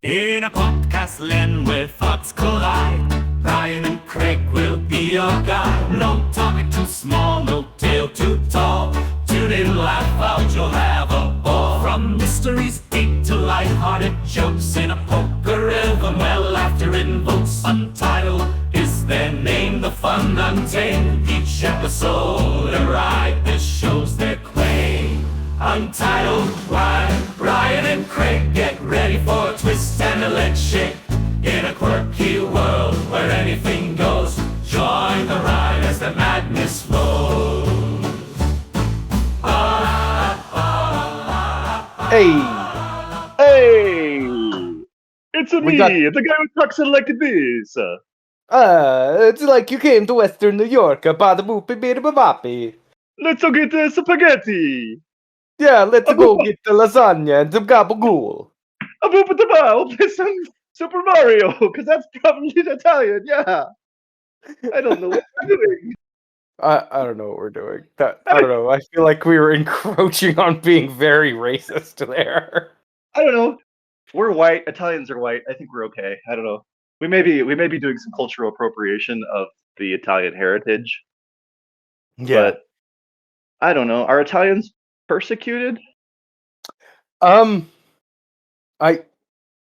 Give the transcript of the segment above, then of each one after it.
In a podcast land where thoughts collide, Brian and Craig will be your guide. No topic too small, no tale too tall. Tune in, laugh out, you'll have a ball. From mysteries deep to light-hearted jokes in a poker rhythm where laughter invokes. Untitled is their name, the fun untamed. Each episode a ride, this shows their claim. Untitled, Brian and Craig, get ready for a twist and a leg shake. In a quirky world where anything goes, join the ride as the madness flows. Hey! It's me, the guy who talks like this. It's like you came to Western New York, bada boopy bida babapi. Let's go get spaghetti. Yeah, let's go get the lasagna and some gabagool. A boop at the bow, play some Super Mario, because that's probably Italian, yeah. I don't know what we're doing. I don't know what we're doing. I don't know. I feel like we were encroaching on being very racist there. I don't know. We're white. Italians are white. I think we're okay. I don't know. We may be doing some cultural appropriation of the Italian heritage. Yeah. But I don't know. Are Italians persecuted? I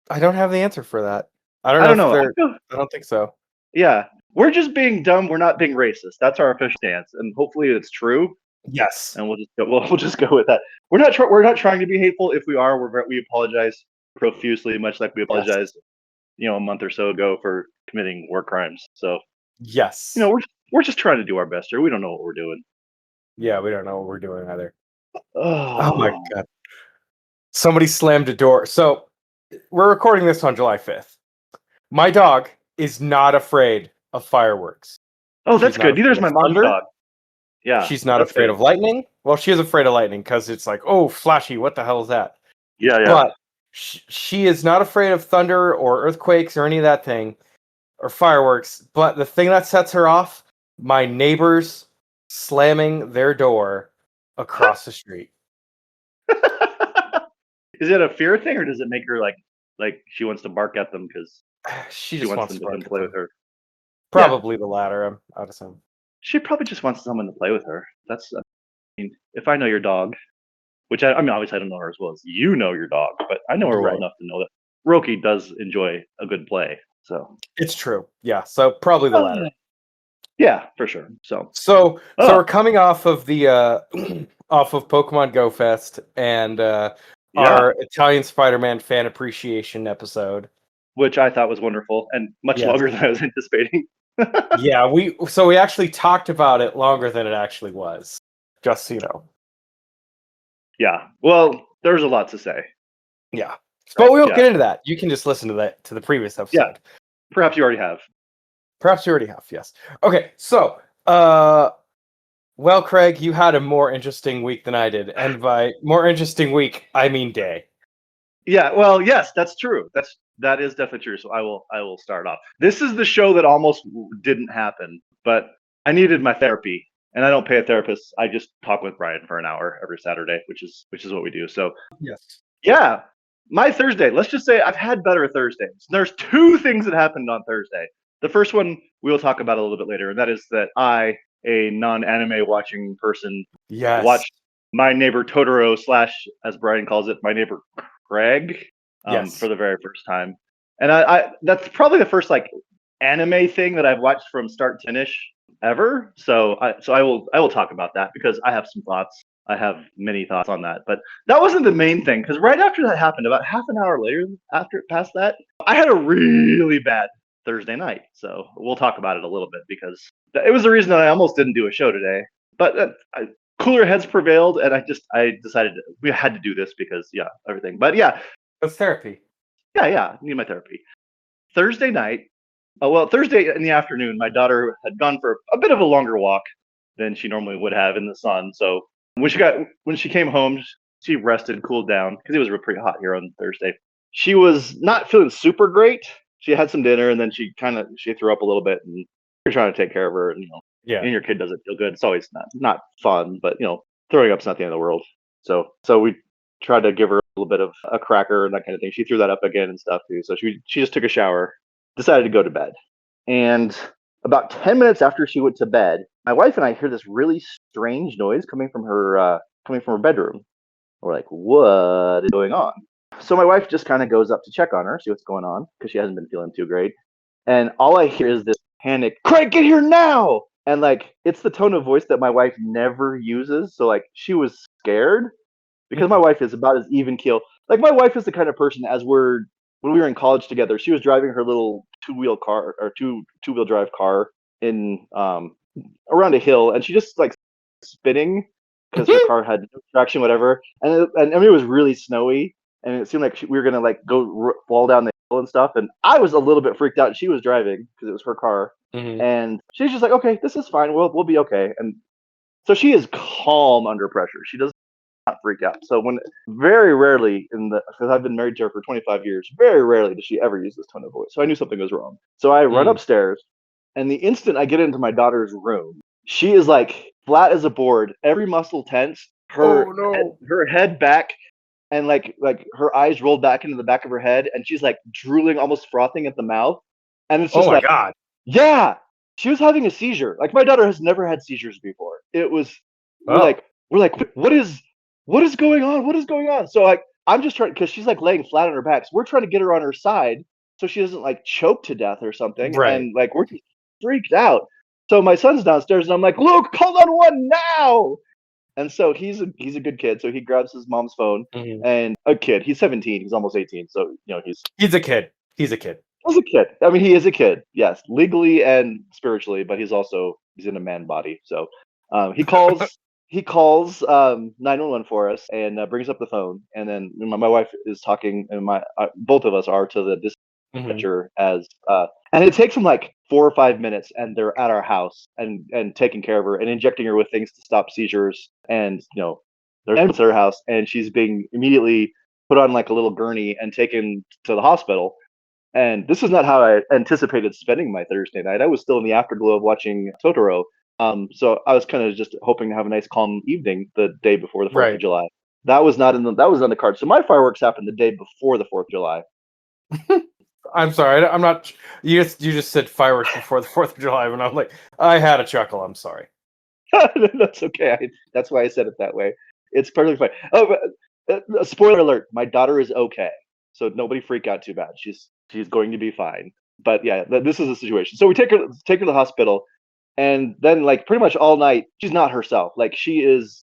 don't have the answer for that. I don't know. I don't think so. Yeah. We're just being dumb. We're not being racist. That's our official stance, and hopefully it's true. Yes. And we'll just go with that. We're not trying to be hateful. If we are, we apologize profusely, much like we apologized, a month or so ago for committing war crimes. So yes, we're just trying to do our best here. We don't know what we're doing. Yeah, we don't know what we're doing either. Oh my god! Somebody slammed a door. So we're recording this on July 5th. My dog is not afraid of fireworks. Oh, that's good. Neither is my mom's dog. Yeah. She's not afraid of lightning. Well, she is afraid of lightning because it's like, oh, flashy. What the hell is that? Yeah. But she is not afraid of thunder or earthquakes or any of that thing or fireworks. But the thing that sets her off, my neighbors slamming their door across the street. Is it a fear thing, or does it make her like she wants to bark at them because she just wants them to play with her? Probably the latter, I'd assume. She probably just wants someone to play with her. That's, if I know your dog, which I mean, obviously I don't know her as well as you know your dog, but I know her well enough to know that Roki does enjoy a good play. So it's true. Yeah. So probably the latter. Yeah, for sure. So we're coming off of the off of Pokemon Go Fest and our Italian Spider-Man fan appreciation episode, which I thought was wonderful and much longer than I was anticipating. Yeah, we actually talked about it longer than it actually was. Just so you know. Yeah. Well, there's a lot to say. Yeah. But we won't get into that. You can just listen to the previous episode. Yeah. Perhaps you already have. Yes. Okay, so well, Craig, you had a more interesting week than I did, and by more interesting week, I mean day. Yeah, well, yes, that's true. That is definitely true. So I will start off. This is the show that almost didn't happen, but I needed my therapy, and I don't pay a therapist. I just talk with Brian for an hour every Saturday, which is what we do. So yes, yeah, my Thursday. Let's just say I've had better Thursdays. There's two things that happened on Thursday. The first one we'll talk about a little bit later, and that is that I, a non-anime watching person, watched My Neighbor Totoro / as Brian calls it, My Neighbor Craig, for the very first time. And I that's probably the first anime thing that I've watched from start to finish ever. So I will talk about that because I have some thoughts. I have many thoughts on that, but that wasn't the main thing because right after that happened, about half an hour later, past that, I had a really bad Thursday night. So we'll talk about it a little bit because it was the reason that I almost didn't do a show today. But cooler heads prevailed, and I decided we had to do this because everything. But it's therapy. I need my therapy. Thursday night. Thursday in the afternoon, my daughter had gone for a bit of a longer walk than she normally would have in the sun. So when she came home, she rested, cooled down because it was pretty hot here on Thursday. She was not feeling super great. She had some dinner and then she threw up a little bit, and you're trying to take care of her, and and your kid doesn't feel good. It's always not fun, but throwing up's not the end of the world. So we tried to give her little bit of a cracker and that kind of thing. She threw that up again and stuff too. So she just took a shower, decided to go to bed. And about 10 minutes after she went to bed, my wife and I hear this really strange noise coming from her bedroom. We're like, what is going on? So my wife just kind of goes up to check on her, see what's going on, because she hasn't been feeling too great. And all I hear is this panic, Craig, get here now! And like, it's the tone of voice that my wife never uses. So like, she was scared because my wife is about as even keel. Like, my wife is the kind of person, when we were in college together, she was driving her little two-wheel drive car in around a hill, and she just like spinning because her car had no traction, whatever. And I mean, it was really snowy, and it seemed like we were gonna like fall down the hill and stuff. And I was a little bit freaked out. She was driving because it was her car, and she's just like, "Okay, this is fine. We'll be okay." And so she is calm under pressure. She does not freak out. So very rarely because I've been married to her for 25 years, very rarely does she ever use this tone of voice. So I knew something was wrong. So I run upstairs, and the instant I get into my daughter's room, she is like flat as a board, every muscle tense, her head back, and like her eyes rolled back into the back of her head, and she's like drooling, almost frothing at the mouth. And it's just God. Yeah, she was having a seizure. Like, my daughter has never had seizures before. It was we're like what is going on? What is going on? So like, I'm just trying, because she's like laying flat on her back. So we're trying to get her on her side so she doesn't like choke to death or something. Right. And like, we're just freaked out. So my son's downstairs, and I'm like, Luke, call on one now. And so he's a good kid. So he grabs his mom's phone, and a kid. He's 17. He's almost 18. So he's a kid. He's a kid. He's a kid. I mean, he is a kid. Yes, legally and spiritually, but he's in a man body. So he calls 911 for us, and brings up the phone. And then my wife is talking, and both of us are to the dispatcher and it takes them like 4 or 5 minutes, and they're at our house and taking care of her and injecting her with things to stop seizures. And they're at her house, and she's being immediately put on like a little gurney and taken to the hospital. And this is not how I anticipated spending my Thursday night. I was still in the afterglow of watching Totoro. So I was kind of just hoping to have a nice calm evening the day before the 4th of July. That was not that was on the card. So my fireworks happened the day before the 4th of July. I'm sorry. I'm not. You just said fireworks before the 4th of July, and I'm like, I had a chuckle. I'm sorry. That's okay. That's why I said it that way. It's perfectly fine. Oh, but, spoiler alert: my daughter is okay, so nobody freak out too bad. She's going to be fine. But yeah, this is the situation. So we take her to the hospital, and then like pretty much all night she's not herself. Like, she is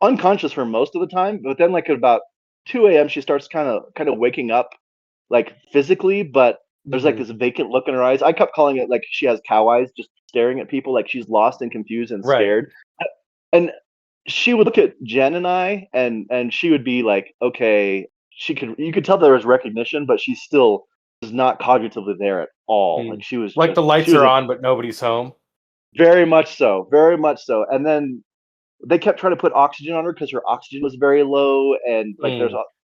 unconscious for most of the time, but then like at about 2 a.m. she starts kind of waking up, like physically, but there's like this vacant look in her eyes. I kept calling it like she has cow eyes, just staring at people, like she's lost and confused and scared. And she would look at Jen and I, and she would be like, okay, you could tell there was recognition, but she still was not cognitively there at all. Like, she was like, the lights are on, but nobody's home. Very much so, very much so. And then they kept trying to put oxygen on her because her oxygen was very low, and like there's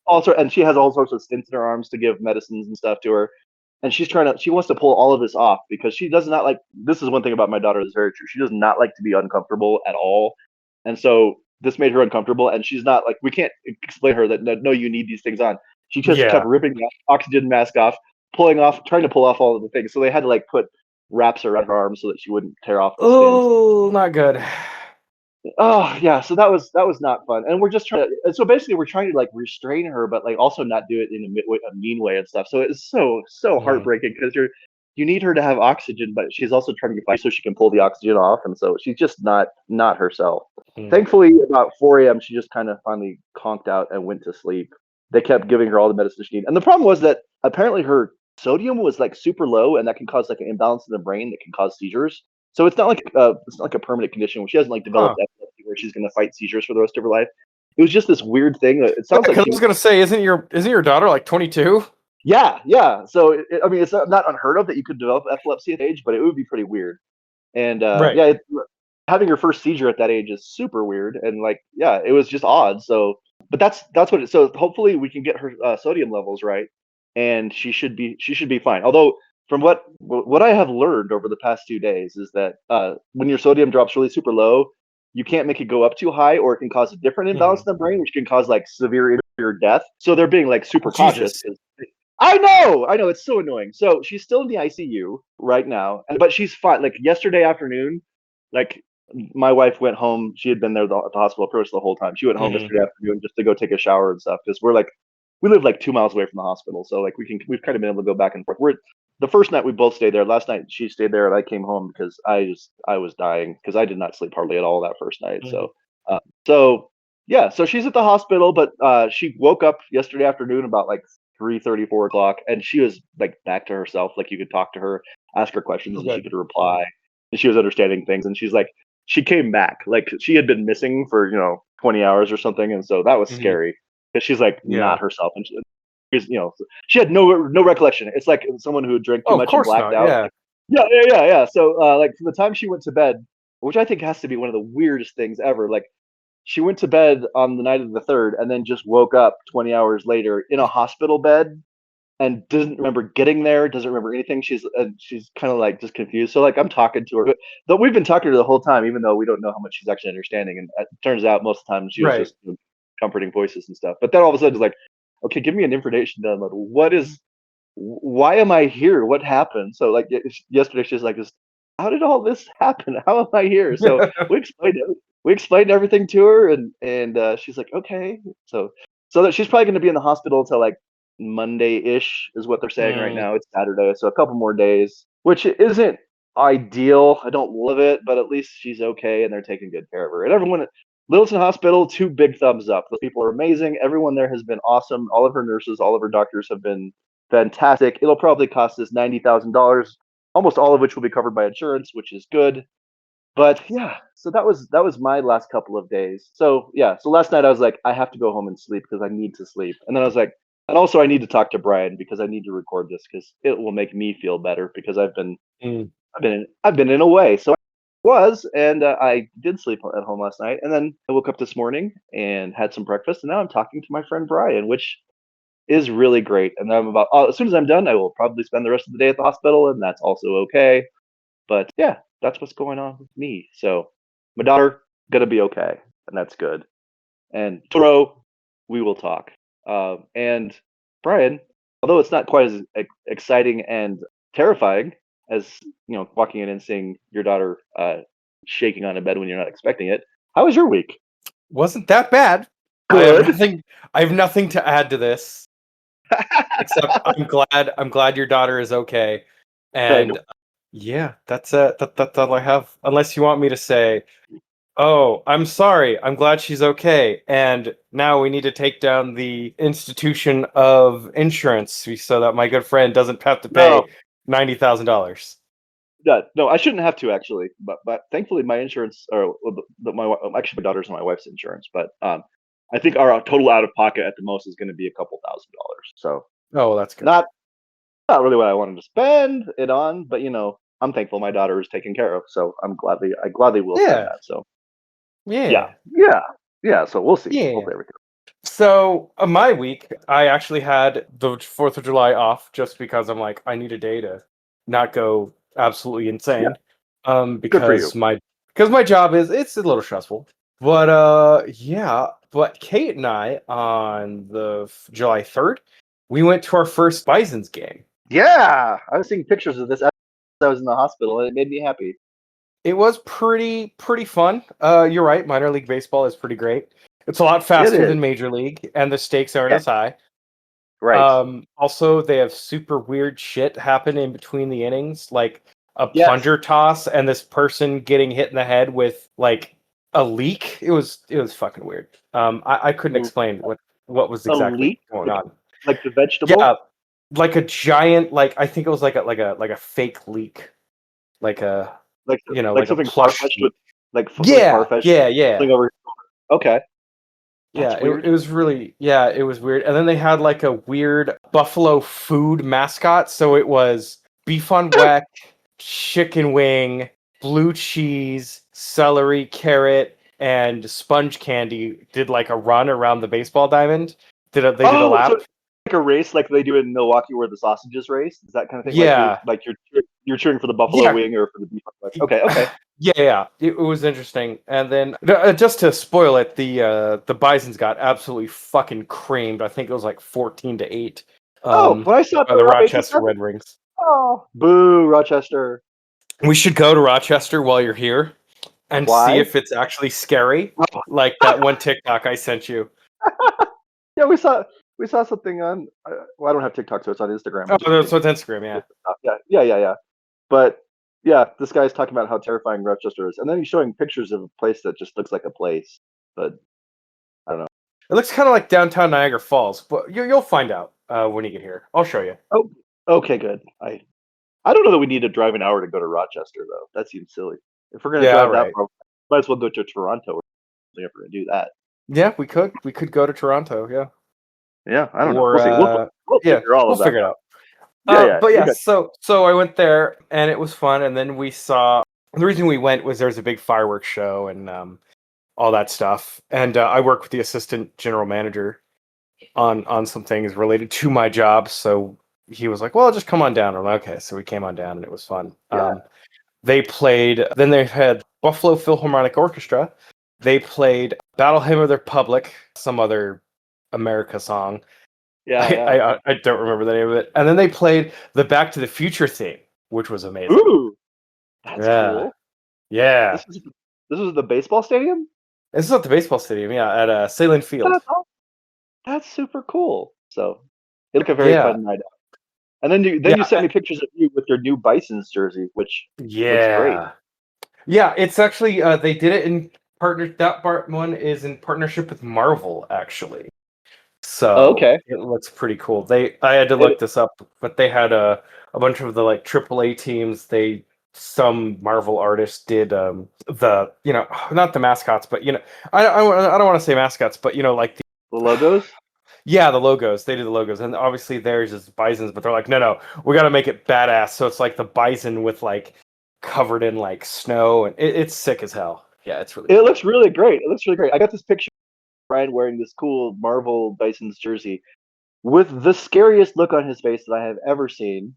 also, and she has all sorts of stents in her arms to give medicines and stuff to her. And she wants to pull all of this off because she does not like. This is one thing about my daughter that's very true. She does not like to be uncomfortable at all, and so this made her uncomfortable. And she's not like, we can't explain to her that no, you need these things on. She just kept ripping the oxygen mask off, trying to pull off all of the things. So they had to like put wraps around her arms so that she wouldn't tear off the stents. Not good. Oh yeah, so that was not fun. And we're just trying to, so basically we're trying to like restrain her, but like also not do it in a mean way and stuff. So it's so heartbreaking because you need her to have oxygen, but she's also trying to fight so she can pull the oxygen off, and so she's just not herself. Thankfully, about 4 a.m. she just kind of finally conked out and went to sleep. They kept giving her all the medicine she needed, and the problem was that apparently her sodium was like super low, and that can cause like an imbalance in the brain that can cause seizures. So it's not like a permanent condition where she hasn't like developed epilepsy where she's going to fight seizures for the rest of her life. It was just this weird thing. It sounds like I was going to say, isn't your daughter like 22? Yeah. So I mean, it's not unheard of that you could develop epilepsy at that age, but it would be pretty weird. And having your first seizure at that age is super weird. And like, yeah, it was just odd. So, but that's what it. So hopefully we can get her sodium levels right, and she should be fine. Although, from what I have learned over the past 2 days is that when your sodium drops really super low, you can't make it go up too high, or it can cause a different imbalance in the brain, which can cause like severe death. So they're being like super cautious. Jesus. I know, it's so annoying. So she's still in the ICU right now, but she's fine. Like yesterday afternoon, like my wife went home. She had been there at the hospital approach the whole time. She went home yesterday afternoon just to go take a shower and stuff because we live like 2 miles away from the hospital, so like we've kind of been able to go back and forth. The first night we both stayed there. Last night she stayed there and I came home because I was dying because I did not sleep hardly at all that first night. So yeah, so she's at the hospital, but she woke up yesterday afternoon about like 3:30, 4 o'clock, and she was like back to herself. Like you could talk to her, ask her questions, and she could reply. And she was understanding things, and she's like, she came back. Like she had been missing for 20 hours or something, and so that was scary because she's like not herself, and she had no recollection. It's like someone who drank too much and blacked out. Yeah. Like, yeah. So like from the time she went to bed, which I think has to be one of the weirdest things ever. Like she went to bed on the night of the 3rd and then just woke up 20 hours later in a hospital bed and doesn't remember getting there, doesn't remember anything. She's kind of like just confused. So like I'm talking to her, but we've been talking to her the whole time, even though we don't know how much she's actually understanding. And it turns out most of the time she was just comforting voices and stuff. But then all of a sudden it's like, okay, give me an information download. Why am I here? What happened? So like yesterday she's like, how did all this happen? How am I here? So we explained everything to her, and she's like, okay. So that she's probably going to be in the hospital till like Monday-ish is what they're saying right now. It's Saturday, so a couple more days, which isn't ideal. I don't love it, but at least she's okay, and they're taking good care of her. And everyone at Littleton Hospital, 2 big thumbs up. Those people are amazing. Everyone there has been awesome. All of her nurses, all of her doctors have been fantastic. It'll probably cost us $90,000, almost all of which will be covered by insurance, which is good. But yeah, so that was my last couple of days. So yeah, so last night I was like, I have to go home and sleep because I need to sleep. And then I was like, and also I need to talk to Brian because I need to record this because it will make me feel better because I've been in a way. So I did sleep at home last night, and then I woke up this morning and had some breakfast, and now I'm talking to my friend Brian, which is really great. And I'm as soon as I'm done, I will probably spend the rest of the day at the hospital, and that's also okay. But yeah, that's what's going on with me. So my daughter gonna be okay, and that's good. And Toro, we will talk. And Brian, although it's not quite as exciting and terrifying as walking in and seeing your daughter shaking on a bed when you're not expecting it. How was your week? Wasn't that bad. Good. I have nothing to add to this. Except I'm glad your daughter is okay. And yeah, that's all I have. Unless you want me to say, oh, I'm sorry, I'm glad she's okay. And now we need to take down the institution of insurance so that my good friend doesn't have to pay $90,000. No, I shouldn't have to actually, but thankfully my insurance, or actually my daughter's and my wife's insurance, but I think our total out of pocket at the most is going to be a couple $1,000s. So that's good. Not really what I wanted to spend it on, but I'm thankful my daughter is taken care of, so I gladly will spend that. So yeah. So we'll see. Yeah. Hopefully everything. So my week, I actually had the 4th of July off just because I'm like, I need a day to not go absolutely insane. Because my job it's a little stressful. But but Kate and I on the July 3rd, we went to our first Bison's game. Yeah, I was seeing pictures of this as I was in the hospital, and it made me happy. It was pretty fun. You're right, minor league baseball is pretty great. It's a lot faster than Major League, and the stakes aren't as high. Right. Also, they have super weird shit happen in between the innings, like a plunger toss and this person getting hit in the head with like a leak. It was fucking weird. I couldn't explain what was exactly going on. Like the vegetable? Yeah, like a giant, like I think it was like a fake leak, like something far-fetched with far-fetched. Yeah. Over. Okay. Yeah, it was really, it was weird. And then they had like a weird buffalo food mascot. So it was beef on weck, chicken wing, blue cheese, celery, carrot, and sponge candy did like a run around the baseball diamond. They did a lap. So like a race like they do in Milwaukee where the sausages race? Is that kind of thing? Yeah. Like you're cheering for the buffalo wing or for the beef on weck? Okay. Yeah, it was interesting. And then just to spoil it, the Bisons got absolutely fucking creamed. I think it was like 14-8. When I saw it, By the they were up Rochester 8-7. Red Wings. Oh, boo, Rochester. We should go to Rochester while you're here and see Why? if it's actually scary, like that one TikTok I sent you. Yeah, we saw something on. Well, I don't have TikTok, so it's on Instagram. Oh, Which is so it's Instagram, yeah. yeah. But yeah, this guy's talking about how terrifying Rochester is, and then he's showing pictures of a place that just looks like a place. But I don't know. It looks kind of like downtown Niagara Falls, but you'll find out when you get here. I'll show you. Oh, okay, good. I don't know that we need to drive an hour to go to Rochester, though. That seems silly. If we're gonna Yeah, drive that right. far, might as well go to Toronto. If we're gonna do that. Yeah, we could. We could go to Toronto, yeah. Yeah, I don't know. Or We'll see. We'll yeah, figure all we'll of that figure it out. out. Yeah, But we yeah, got. so I went there and it was fun. And then we saw the reason we went was there was a big fireworks show and all that stuff. And I work with the assistant general manager on some things related to my job. So he was like, "Well, just come on down." I'm like, "Okay." So we came on down and it was fun. Yeah. They played. Then they had Buffalo Philharmonic Orchestra. They played Battle Hymn of the Republic, some other America song. Yeah. I don't remember the name of it. And then they played the Back to the Future theme, which was amazing. Ooh, that's Yeah. cool. Yeah. This was the baseball stadium. This is at the baseball stadium, yeah, at Salem Field. That's super cool. So it looked like a very Yeah. fun night out. And then you Yeah. sent me pictures of you with your new Bison's jersey, which looks great. Yeah. Yeah, it's actually they did it in partner that part one is in partnership with Marvel, actually. So Okay. it looks pretty cool. I had to look this up, but they had a bunch of the like AAA teams. Some Marvel artists did the not the mascots, but I don't want to say mascots, but like The logos. the logos. They did the logos, and obviously theirs is bisons, but they're like, no, we got to make it badass. So it's like the bison with like covered in like snow, and it's sick as hell. Yeah, it's really. It cool. looks really great. It looks really great. I got this picture of Brian wearing this cool Marvel Bison's jersey with the scariest look on his face that I have ever seen.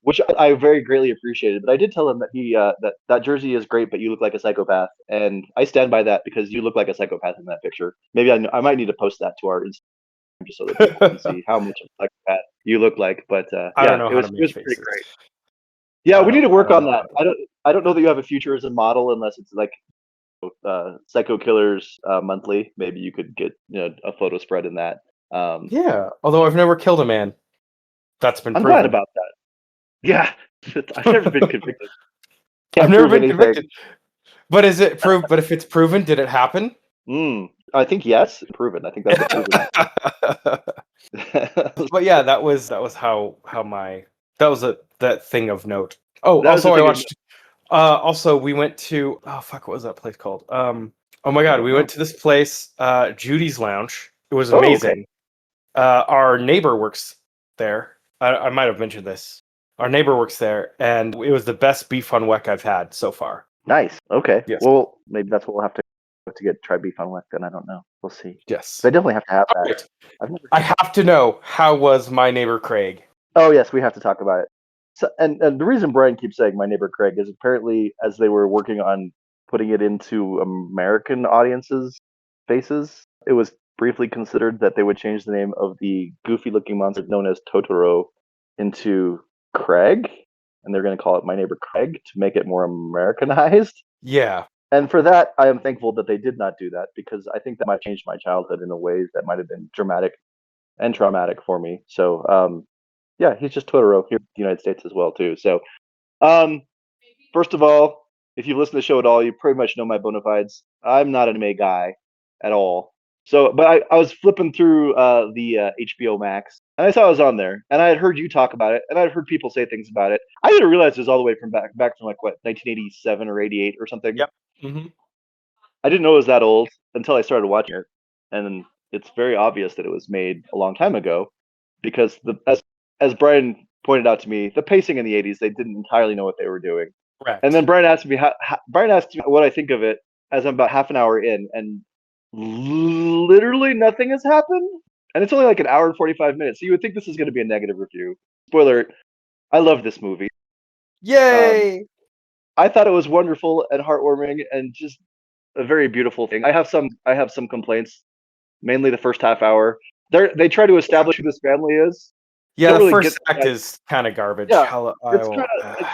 Which I very greatly appreciated. But I did tell him that that jersey is great, but you look like a psychopath, and I stand by that because you look like a psychopath in that picture. Maybe I might need to post that to our Instagram just so that people can see how much of a psychopath you look like. But I don't know it how was to make pretty faces. great. Yeah, we need to work I don't on know that. I don't know that you have a future as a model unless it's like Psycho Killers monthly. Maybe you could get a photo spread in that. Yeah, although I've never killed a man. That's been I'm proven. glad about that. Yeah, I've never been convicted. I've never been anything. convicted. But is it proved? But if it's proven, did it happen? I think yes, proven. I think that's a proven. But yeah, that was how my that was that thing of note. Oh, That was also the I thing of watched. Also we went to what was that place called? Oh my god, we went to this place, Judy's Lounge. It was Oh, okay. amazing. Our neighbor works there. I might have mentioned this. Our neighbor works there, and it was the best beef on weck I've had so far. Nice. Okay. Yes. Well, maybe that's what we'll have to try beef on weck. Then I don't know. We'll see. Yes. But I definitely have to have that. Right. I've never. I have to know, how was my neighbor Craig? Oh yes, we have to talk about it. So, and the reason Brian keeps saying my neighbor Craig is apparently as they were working on putting it into American audiences' faces, it was briefly considered that they would change the name of the goofy-looking monster known as Totoro into Craig, and they're going to call it My Neighbor Craig to make it more Americanized. Yeah. And for that, I am thankful that they did not do that because I think that might change my childhood in a way that might have been dramatic and traumatic for me. So, yeah, he's just Totoro here in the United States as well too. So, first of all, if you've listened to the show at all, you pretty much know my bona fides. I'm not an anime guy at all. So, but I was flipping through the HBO Max, and I saw it was on there, and I had heard you talk about it, and I'd heard people say things about it. I didn't realize it was all the way from back from like what 1987 or 88 or something. Yep. Mm-hmm. I didn't know it was that old until I started watching it, and it's very obvious that it was made a long time ago, because as Brian pointed out to me, the pacing in the 80s, they didn't entirely know what they were doing. Correct. And then Brian asked me what I think of it as I'm about half an hour in, and literally nothing has happened. And it's only like an hour and 45 minutes, so you would think this is going to be a negative review. Spoiler: I love this movie. Yay! I thought it was wonderful and heartwarming and just a very beautiful thing. I have some complaints, mainly the first half hour. They try to establish who this family is. Yeah, Don't the really get first act that. is kind of garbage. Yeah, How I it's won't. kind of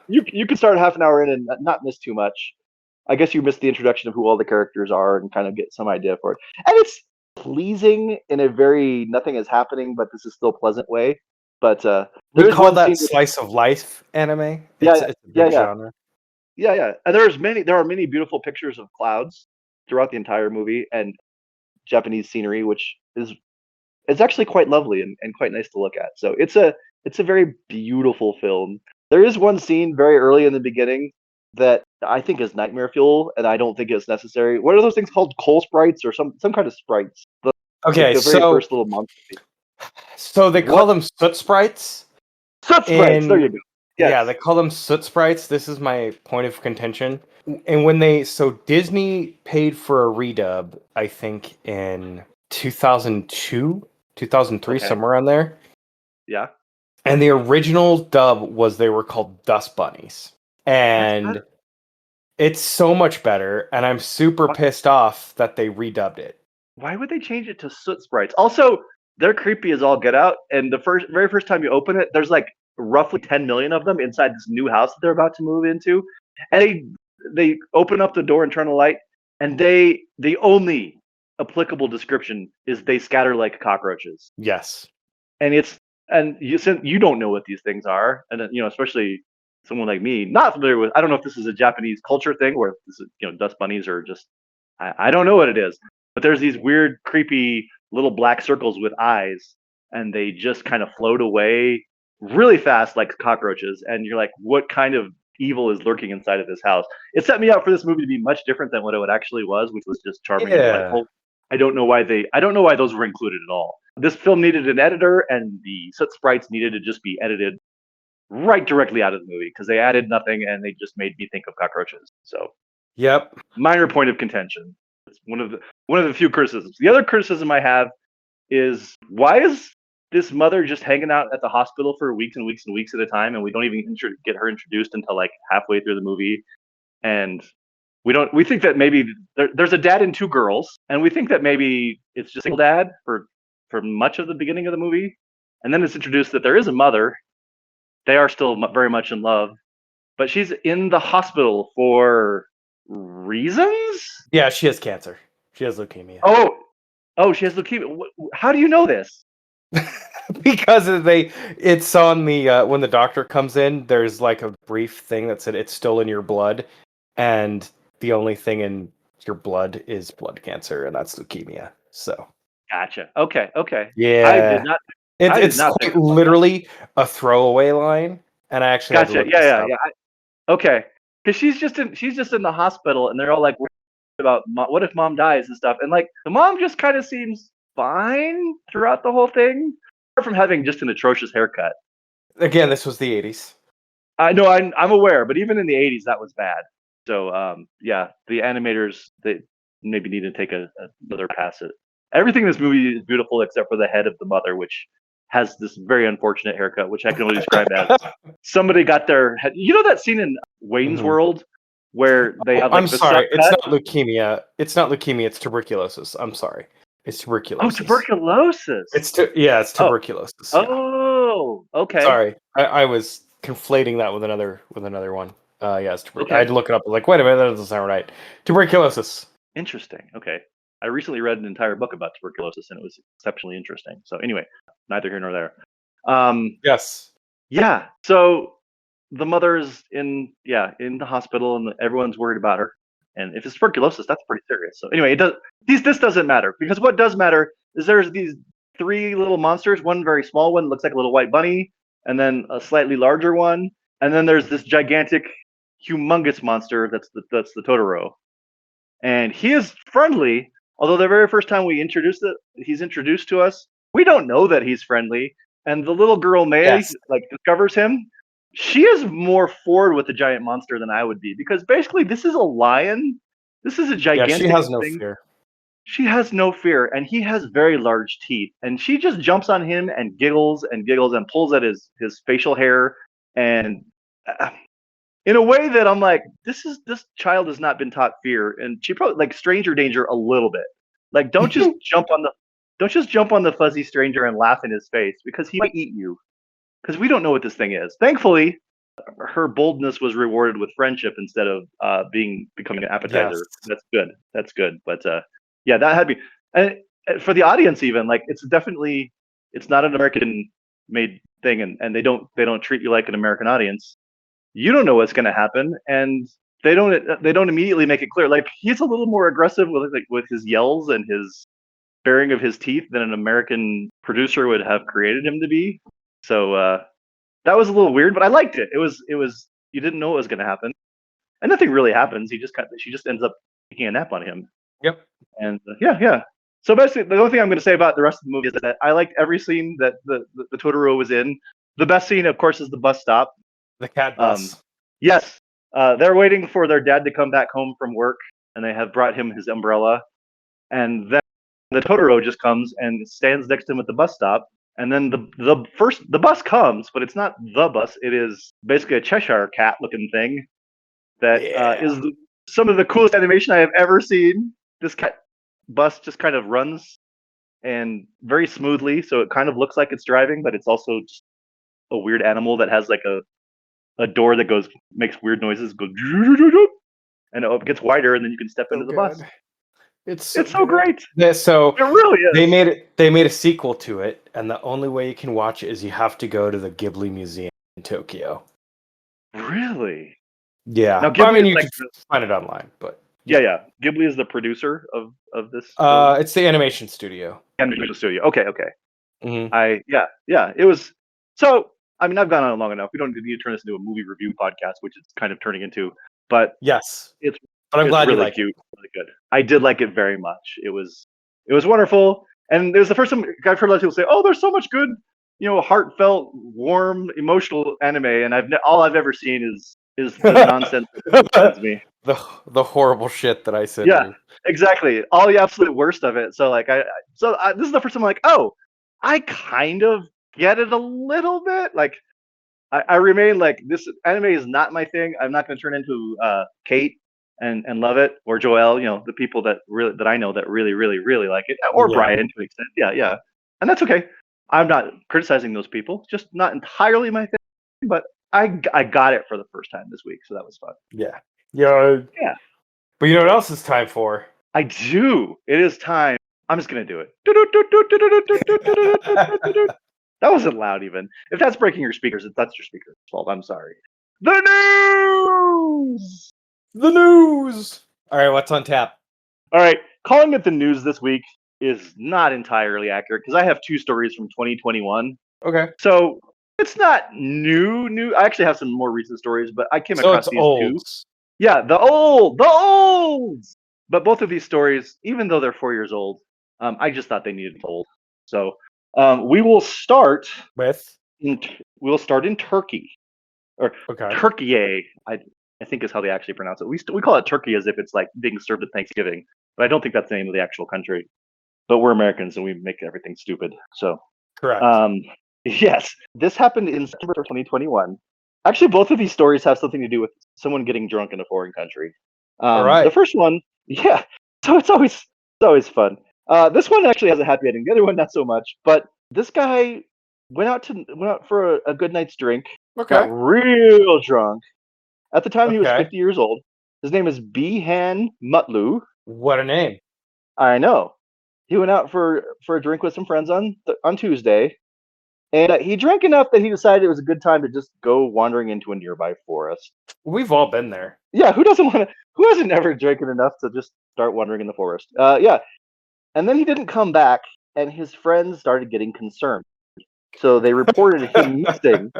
it's you can start half an hour in and not miss too much. I guess you missed the introduction of who all the characters are and kind of get some idea for it. And it's pleasing in a very nothing is happening, but this is still pleasant way. But We there is call one that scene with slice of life anime. yeah, It's a yeah, big yeah, genre. yeah, yeah. And there are many beautiful pictures of clouds throughout the entire movie and Japanese scenery, which is it's actually quite lovely and quite nice to look at. So it's a very beautiful film. There is one scene very early in the beginning that I think is nightmare fuel, and I don't think it's necessary. What are those things called? Coal sprites or some kind of sprites? Like Okay, the very so first little monster. they call What them soot sprites. soot sprites? There you In go. Yeah, Yes. they call them soot sprites. This is my point of contention. And when Disney paid for a redub, I think in 2002, 2003, Okay. somewhere around there. Yeah. And the original dub was they were called Dust Bunnies. That's better. And it's so much better, and I'm super Why, pissed off that they redubbed it. why would they change it to soot sprites? Also, they're creepy as all get out. And the very first time you open it, there's like roughly 10 million of them inside this new house that they're about to move into. And they open up the door and turn the light, and the only applicable description is they scatter like cockroaches. Yes. And it's and you since you don't know what these things are, and then, especially someone like me, not familiar with. I don't know if this is a Japanese culture thing, or if this is dust bunnies, or just I don't know what it is. But there's these weird, creepy little black circles with eyes, and they just kind of float away really fast like cockroaches. And you're like, what kind of evil is lurking inside of this house? It set me up for this movie to be much different than what it actually was, which was just charming and Yeah. delightful. I don't know why those were included at all. This film needed an editor, and the soot sprites needed to just be edited right directly out of the movie because they added nothing and they just made me think of cockroaches. So Yep. minor point of contention. It's one of the few criticisms. The other criticism I have is why is this mother just hanging out at the hospital for weeks and weeks and weeks at a time, and we don't even get her introduced until like halfway through the movie, and we think that maybe there's a dad and two girls, and we think that maybe it's just a single dad for much of the beginning of the movie, and then it's introduced that there is a mother. They are still very much in love, but she's in the hospital for reasons. Yeah, she has cancer. She has leukemia. Oh, she has leukemia. How do you know this? Because it's on the when the doctor comes in, there's like a brief thing that said it's still in your blood, and the only thing in your blood is blood cancer, and that's leukemia. So Gotcha. Okay. Okay. I did yeah, not. it's I did it's not pick quite up on that. literally a throwaway line, and I actually had to Gotcha. look Yeah. this Yeah. up. Yeah. Okay. Because she's just in the hospital, and they're all like worried about what if mom dies and stuff, and like the mom just kind of seems fine throughout the whole thing, apart from having just an atrocious haircut. Again, this was the '80s. I know I'm aware, but even in the '80s that was bad. So yeah, the animators they maybe need to take another pass at everything. In this movie is beautiful except for the head of the mother, which has this very unfortunate haircut, which I can only describe as somebody got their head. You know that scene in Wayne's Mhm. World where they Oh, have I'm like the sun sorry. It's cut? not leukemia. It's not leukemia. It's tuberculosis. I'm sorry. It's Oh, tuberculosis. tuberculosis. It's Oh, tuberculosis. Yeah. oh, okay, Sorry, I was conflating that with another one. Yeah, I had okay. to look it up. I was like, wait a minute, that doesn't sound right. Tuberculosis. Interesting. Okay. I recently read an entire book about tuberculosis and it was exceptionally interesting. So anyway, neither here nor there. Yes. Yeah. So the mother's in the hospital and everyone's worried about her. And if it's tuberculosis, that's pretty serious. So anyway, this doesn't matter because what does matter is there's these three little monsters, one very small one looks like a little white bunny, and then a slightly larger one, and then there's this gigantic humongous monster that's the Totoro. And he is friendly. Although the very first time he's introduced to us, we don't know that he's friendly. And the little girl May Yes. like discovers him. She is more forward with the giant monster than I would be because basically this is a lion. This is a Yeah, she gigantic has no thing. fear. She has no fear, and he has very large teeth. And she just jumps on him and giggles and pulls at his facial hair. And uh, in a way that I'm like, this child has not been taught fear, and she probably like stranger danger a little bit. Like, don't just jump on the fuzzy stranger and laugh in his face because he might eat you. Because we don't know what this thing is. Thankfully, her boldness was rewarded with friendship instead of becoming an Yes. appetizer. That's good. That's good. But yeah, that had me. And for the audience, even like it's not an American made thing, and they don't treat you like an American audience. You don't know what's going to happen, and they don't immediately make it clear. Like he's a little more aggressive with his yells and his baring of his teeth than an American producer would have created him to be. So that was a little weird, but I liked it. It was you didn't know what was going to happen, and nothing really happens. She just ends up taking a nap on him, Yep. and yeah. So basically, the only thing I'm going to say about the rest of the movie is that I liked every scene that the Totoro was in. The best scene, of course, is the bus stop. The cat Um, bus. yes, they're waiting for their dad to come back home from work, and they have brought him his umbrella, and then the Totoro just comes and stands next to him at the bus stop. And then the bus comes, but it's not the bus. It is basically a Cheshire cat looking thing that is Yeah. some of the coolest animation I have ever seen. This cat bus just kind of runs and very smoothly, so it kind of looks like it's driving, but it's also just a weird animal that has like a door that makes weird noises, goes and it gets wider, and then you can step So into the bus. good. It's It's so good. great. Yeah, so It really is. they made a sequel to it, and the only way you can watch it is you have to go to the Ghibli Museum in Tokyo. Really? Yeah. Now, But, I Ghibli mean, is you like can find it online, but yeah. Ghibli is the producer of this it's the animation studio. animation studio. Okay. Mhm. Yeah. It was so. I mean, I've gone on long enough. We don't need to turn this into a movie review podcast, which it's kind of turning into. But Yes. it's But I'm it's glad you really like it. cute, really good. I did like it very much. It was wonderful, and it was the first time I've heard a lot of people say, "Oh, there's so much good, heartfelt, warm, emotional anime," and all I've ever seen is the nonsense that sends me. the horrible shit that I send Yeah, you. exactly. All the absolute worst of it. So like this is the first time I'm like, oh, I kind of get it a little bit. Like I remain like this anime is not my thing. I'm not going to turn into Kate and love it, or Joel. The people that I know that really really really like it, or Yeah. Brian to an extent. Yeah, and that's okay. I'm not criticizing those people. Just not entirely my thing. But I got it for the first time this week, so that was fun. Yeah. Yeah. Yeah. But you know what else it's time for? I do. It is time. I'm just gonna do it. That wasn't loud even. If that's breaking your speakers, that's your speaker's fault. I'm sorry. The news! The news. All right, what's on tap? All right. Calling it the news this week is not entirely accurate because I have two stories from 2021. Okay. So it's not new. I actually have some more recent stories, but I came So across it's these two. old. Yeah, the olds. But both of these stories, even though they're 4 years old, I just thought they needed told. So we will start With we'll start in Turkey, or okay. Turkey. I think is how they actually pronounce it. We call it Turkey as if it's like being served at Thanksgiving, but I don't think that's the name of the actual country. But we're Americans and we make everything stupid. So Correct. yes, this happened in September 2021. Actually, both of these stories have something to do with someone getting drunk in a foreign country. All right. The first one, yeah, so it's always fun. This one actually has a happy ending. The other one, not so much. But this guy went out for a good night's drink. Okay. Got real drunk. At the time, he was Okay. 50 years old. His name is Bihan Mutlu. What a name. I know. He went out for a drink with some friends on Tuesday, and he drank enough that he decided it was a good time to just go wandering into a nearby forest. We've all been there. Yeah, who hasn't ever drinking enough to just start wandering in the forest? Yeah. And then he didn't come back, and his friends started getting concerned. So they reported him missing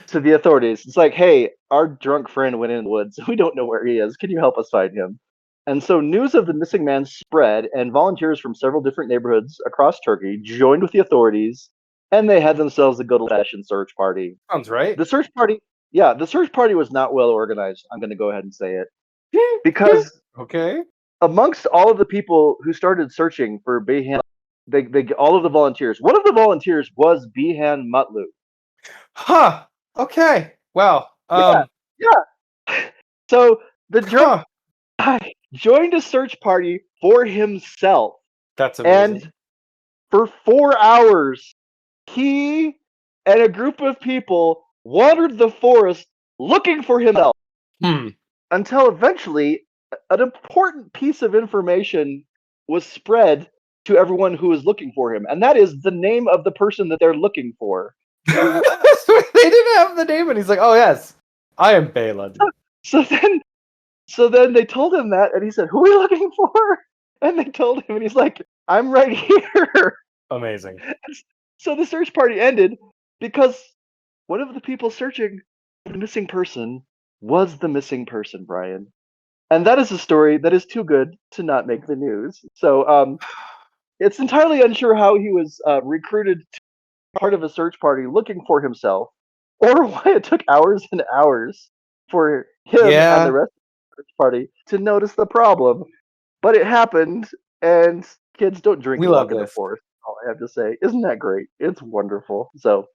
to the authorities. It's like, hey, our drunk friend went in the woods. We don't know where he is. Can you help us find him? And so news of the missing man spread, and volunteers from several different neighborhoods across Turkey joined with the authorities, and they had themselves a good old-fashioned search party. Sounds right. The search party was not well organized. I'm going to go ahead and say it. Because Okay. amongst all of the people who started searching for Behan, all of the volunteers, one of the volunteers was Behan Mutlu. Huh. Okay. Well. Yeah. So the drunk Huh. guy joined a search party for himself, That's and amazing. for 4 hours, he and a group of people wandered the forest looking for himself Hmm. until eventually an important piece of information was spread to everyone who was looking for him, and that is the name of the person that they're looking for. They didn't have the name, and he's like, "Oh yes, I am Balin." So then, so then they told him that, and he said, "Who are you looking for?" And they told him, and he's like, "I'm right here." Amazing. So the search party ended because one of the people searching for the missing person was the missing person, Brian. And that is a story that is too good to not make the news. So it's entirely unsure how he was recruited to be part of a search party looking for himself, or why it took hours and hours for him and the Yeah, rest of the search party to notice the problem. But it happened, and kids don't drink we and love walk in the this. forest. All I have to say, isn't that great? It's wonderful. So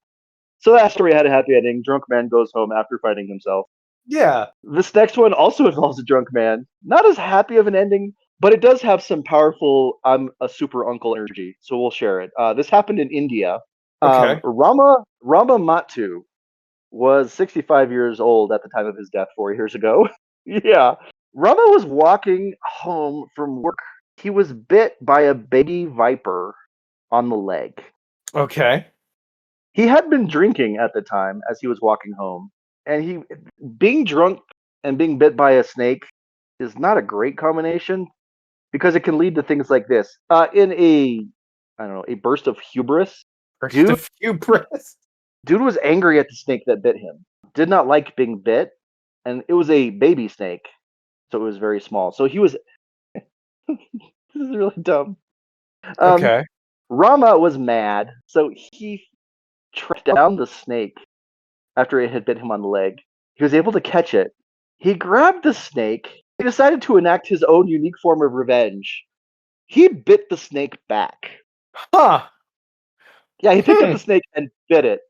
that story had a happy ending. Drunk man goes home after fighting himself. Yeah. This next one also involves a drunk man. Not as happy of an ending, but it does have some powerful "I'm a super uncle" energy. So we'll share it. This happened in India. Okay. Rama Matu was 65 years old at the time of his death 4 years ago. Yeah. Rama was walking home from work. He was bit by a baby viper on the leg. Okay. He had been drinking at the time as he was walking home, and he being drunk and being bit by a snake is not a great combination because it can lead to things like this. In a I don't know, a burst of hubris, First dude a few breaths. dude was angry at the snake that bit him. Did not like being bit, and it was a baby snake, so it was very small. So he was this is really dumb. Um, Okay. Rama was mad, so he tracked down the snake after it had bit him on the leg. He was able to catch it. He grabbed the snake. He decided to enact his own unique form of revenge. He bit the snake back. Huh. Yeah, he picked up Hmm. the snake and bit it.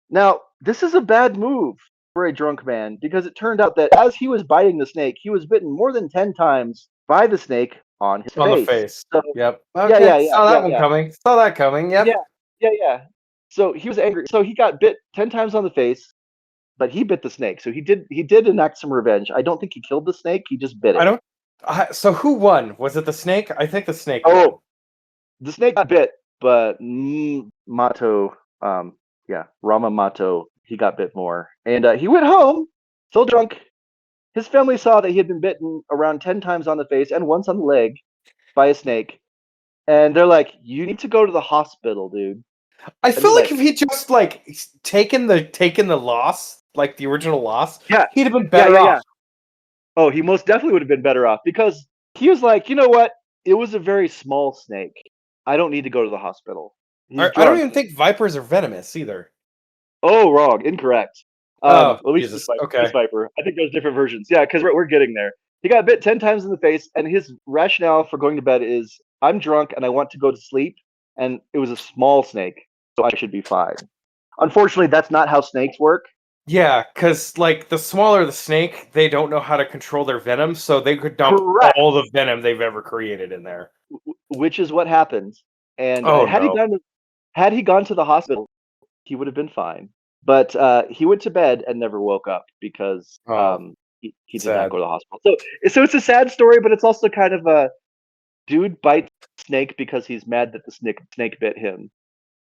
Now, this is a bad move for a drunk man because it turned out that as he was biting the snake, he was bitten more than 10 times by the snake on his On the face. face. So, Yep. yeah, Okay. yeah, yeah, Saw yeah, that one yeah. coming. Saw that coming. Yeah, Yep. yeah, yeah. So he was angry. So he got bit 10 times on the face, but he bit the snake. So he did enact some revenge. I don't think he killed the snake. He just bit I it. don't. So who won? Was it the snake? I think the snake won. Oh, the snake got bit, but Mato, yeah, Rama Mato, he got bit more, and he went home still drunk. His family saw that he had been bitten around 10 times on the face and once on the leg by a snake, and they're like, "You need to go to the hospital, dude." I And he's feel like like, if he just like taken the loss, like the original loss, "Yeah, he'd have been yeah, better yeah, off. yeah." Oh, he most definitely would have been better off because he was like, "You know what? It was a very small snake. I don't need to go to the hospital." He's I don't drunk. even think vipers are venomous either. Oh, wrong, incorrect. Oh, At least Jesus. This Okay. Viper. I think there's different versions. Yeah, because we're getting there. He got bit 10 times in the face, and his rationale for going to bed is, "I'm drunk and I want to go to sleep, and it was a small snake, so I should be fine." Unfortunately, that's not how snakes work. Yeah, because like the smaller the snake, they don't know how to control their venom, so they could dump Correct. all the venom they've ever created in there. Which is what happened. And Oh no. had he gone to the hospital, he would have been fine. But he went to bed and never woke up because Oh, he did not sad. go to the hospital. So it's a sad story, but it's also kind of a dude bites snake because he's mad that the snake bit him,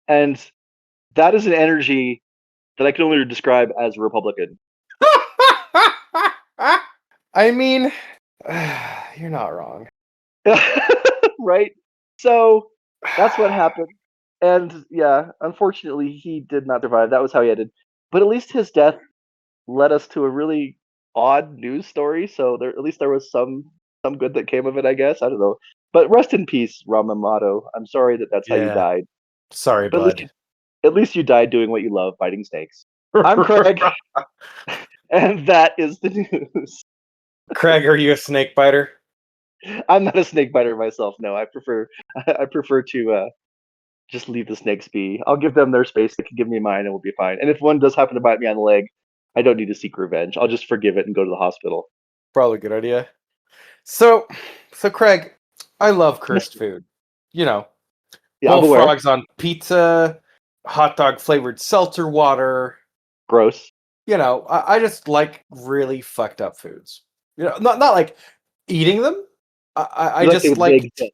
and that is an energy that I can only describe as Republican. I mean, you're not wrong. Right? So that's what happened. And yeah, unfortunately, he did not survive. That was how he ended. But at least his death led us to a really odd news story. So at least there was some good that came of it, I guess. I don't know. But rest in peace, Ramamato. I'm sorry that that's how you Yeah. died. Sorry, But bud. at least you died doing what you love, fighting snakes. I'm Craig, and that is the news. Craig, are you a snake biter? I'm not a snake biter myself. No, I prefer I prefer to just leave the snakes be. I'll give them their space. They can give me mine, and we'll be fine. And if one does happen to bite me on the leg, I don't need to seek revenge. I'll just forgive it and go to the hospital. Probably a good idea. So Craig, I love cursed food. You know, Yeah, I'm aware. bullfrogs on pizza, hot dog flavored seltzer water. Gross. You know, I just like really fucked up foods. You know, not like eating them. I You like just it when they like, exist.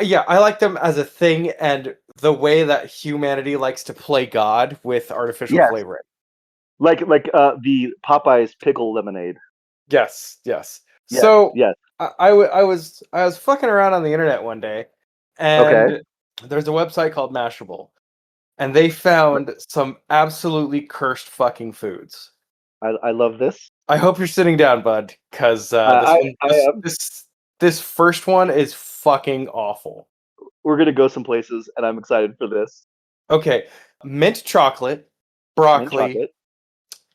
yeah, I like them as a thing, and the way that humanity likes to play God with artificial Yes. flavoring. Like the Popeyes pickle lemonade. Yes, yes. Yes, So yes. I was fucking around on the internet one day, Okay. and there's a website called Mashable, and they found some absolutely cursed fucking foods. I love this. I hope you're sitting down, bud, because I am. this first one is fucking awful. We're gonna go some places, and I'm excited for this. Okay, mint chocolate, Mint broccoli, chocolate,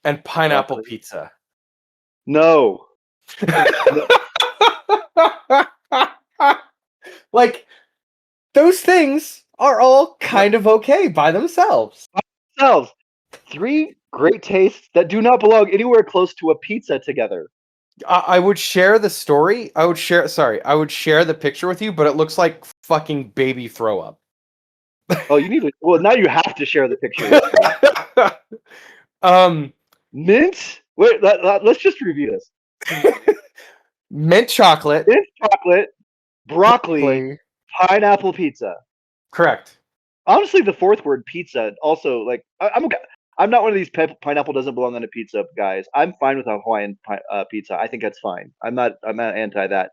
and pineapple broccoli. pizza. No. No. Like, those things are all kind of okay by themselves. Themselves. Three great tastes that do not belong anywhere close to a pizza together. I would share the story. I would share the picture with you, but it looks like fucking baby throw up. Oh, you need to. Well, now you have to share the picture with me. um, Mint. Wait, let's just review this. mint chocolate, Mint chocolate, broccoli, broccoli. pineapple pizza. Correct. Honestly, the fourth word, pizza, also like I'm okay. I'm not one of these pineapple doesn't belong on a pizza guys. I'm fine with a Hawaiian pizza. I think that's fine. I'm not anti that.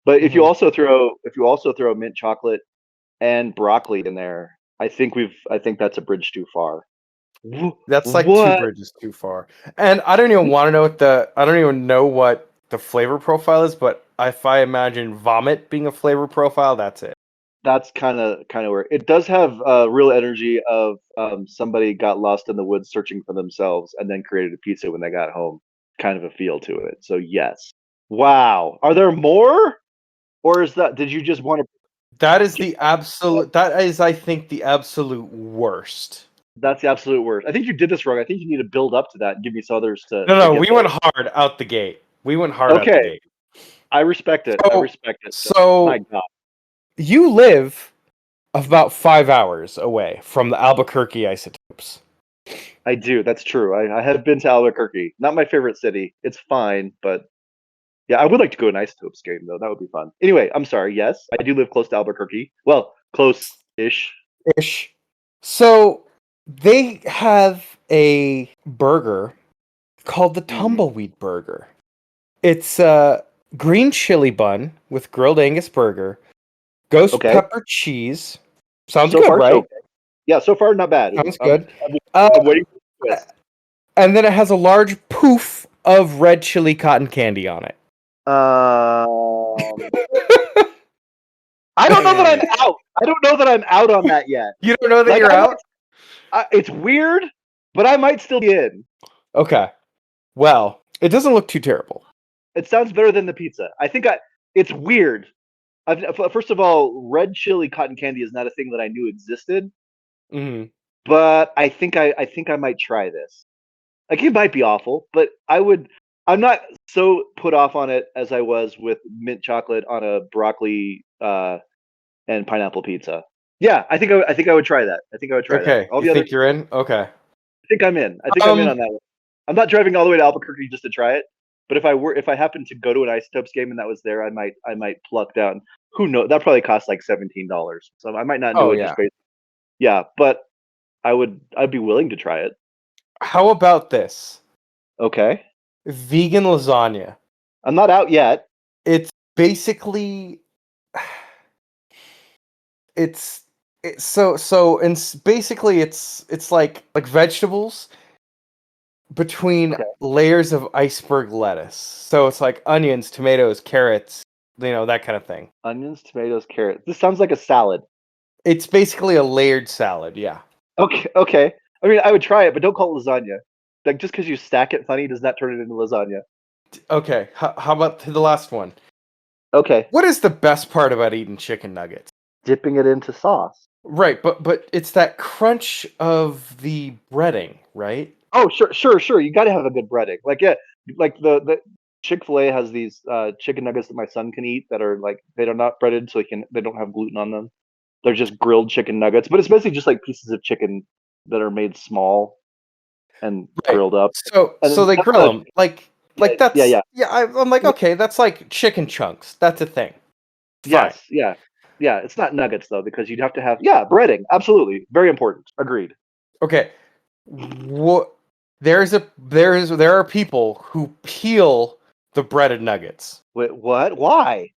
But if you Mhm. also throw mint chocolate and broccoli in there, I think that's a bridge too far. That's like two What? bridges too far. And I don't even want to know I don't even know what the flavor profile is, but if I imagine vomit being a flavor profile, that's it. That's kind of weird. It does have real energy of somebody got lost in the woods searching for themselves and then created a pizza when they got home. Kind of a feel to it. So yes. Wow. Are there more? Or is that did you just want to That is the absolute that is I think the absolute worst. that's the absolute worst. I think you did this wrong. I think you need to build up to that and give me some others to No, get we there. went hard out the gate. We went hard out the Okay. gate. I respect it. I So respect it. My so God. you live about 5 hours away from the Albuquerque isotopes. I do. That's true. I have been to Albuquerque. Not my favorite city. It's fine, but yeah, I would like to go to an Isotopes game though. That would be fun. Anyway, I'm sorry. Yes, I do live close to Albuquerque. Well, close-ish. Ish. So they have a burger called the Mhm. Tumbleweed Burger. It's a green chili bun with grilled Angus burger, ghost Okay. pepper cheese. Sounds So good, far, so right? okay. Yeah, so far not bad. Sounds good. I'm, Uh, I'm waiting for the twist. and then it has a large poof of red chili cotton candy on it. Um, I don't know that I'm out. I don't know that I'm out on that yet. You don't know that Like you're I out? might, it's weird, but I might still be in. Okay. Well, it doesn't look too terrible. It sounds better than the pizza. It's weird. First of all, red chili cotton candy is not a thing that I knew existed, Mhm. but I think I might try this. Like it might be awful, but I'm not so put off on it as I was with mint chocolate on a broccoli and pineapple pizza. Yeah, I think I would try that. I think I would try that. Okay. All You the other think you're in? Okay. I think I'm in. I think I'm in on that one. I'm not driving all the way to Albuquerque just to try it. But if I happened to go to an Isotopes game and that was there, I might pluck down. Who knows? That probably costs like $17, so I might not do Oh it just yeah. based. Yeah, but I'd be willing to try it. How about this? Okay, Vegan lasagna. I'm not out yet. It's basically basically it's like vegetables between Okay, layers of iceberg lettuce. So it's like onions, tomatoes, carrots, that kind of thing. onions, tomatoes, carrots. This sounds like a salad. It's basically a layered salad, yeah. Okay, okay. I mean, I would try it, but don't call it lasagna. Like just because you stack it funny does not turn it into lasagna. Okay, how about the last one? Okay, What is the best part about eating chicken nuggets? dipping it into sauce. Right, but it's that crunch of the breading, right? Oh, sure. You got to have a good breading. Like, yeah, like the Chick-fil-A has these chicken nuggets that my son can eat that are like they're not breaded, so they don't have gluten on them. They're just grilled chicken nuggets, but it's basically just like pieces of chicken that are made small and Right. grilled up. And So then they that's grill not them like yeah, that's yeah. yeah. I'm like, okay, that's like chicken chunks. That's a thing. Fine. Yes, yeah. Yeah, it's not nuggets though because you'd have to have breading. Absolutely. Very important. Agreed. Okay. What there are people who peel the breaded nuggets. Wait, what? Why?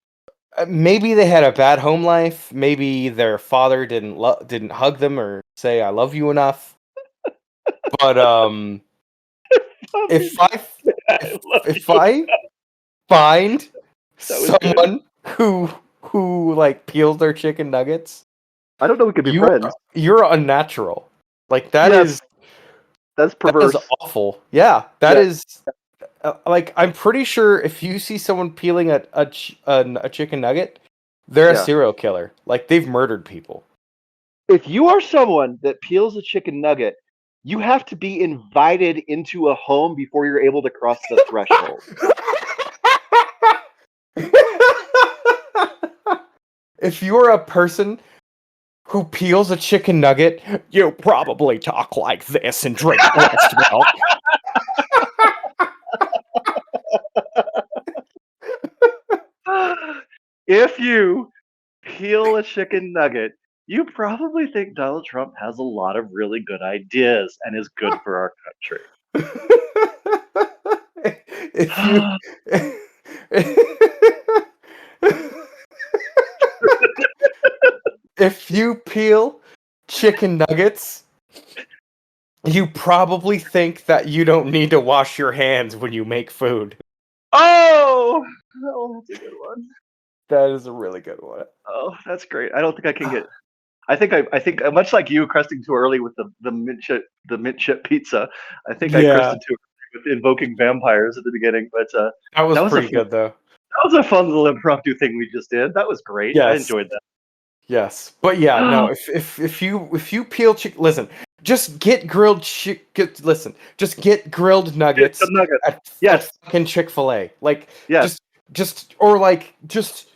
Maybe they had a bad home life. Maybe their father didn't hug them or say "I love you" enough. But if I I love if you. I find That was good. someone who like peels their chicken nuggets, I don't know we could be you friends. you're unnatural. Like Yes, that's that is perverse. awful. Yeah, that Yeah. is like I'm pretty sure if you see someone peeling a chicken nugget, they're a Yeah. serial killer. Like they've murdered people. If you are someone that peels a chicken nugget, you have to be invited into a home before you're able to cross the threshold. If you're a person who peels a chicken nugget, you probably talk like this and drink breast milk. If you peel a chicken nugget, you probably think Donald Trump has a lot of really good ideas and is good for our If you country. if you peel chicken nuggets, you probably think that you don't need to wash your hands when you make food. Oh, that's a good one. That is a really good one. Oh, that's great. I don't think I can get. I think much like you cresting too early with the mint chip pizza. I think I Yeah, crested too early with invoking vampires at the beginning, but that was that was a pretty fun, good though. that was a fun little impromptu thing we just did. That was great. I Yes, enjoyed yes, but yeah, no. that. If you peel chicken, listen, just get grilled chicken. Listen, just get grilled Get nuggets some nuggets. at Yes, fucking Chick-fil-A. Like yes. just or like just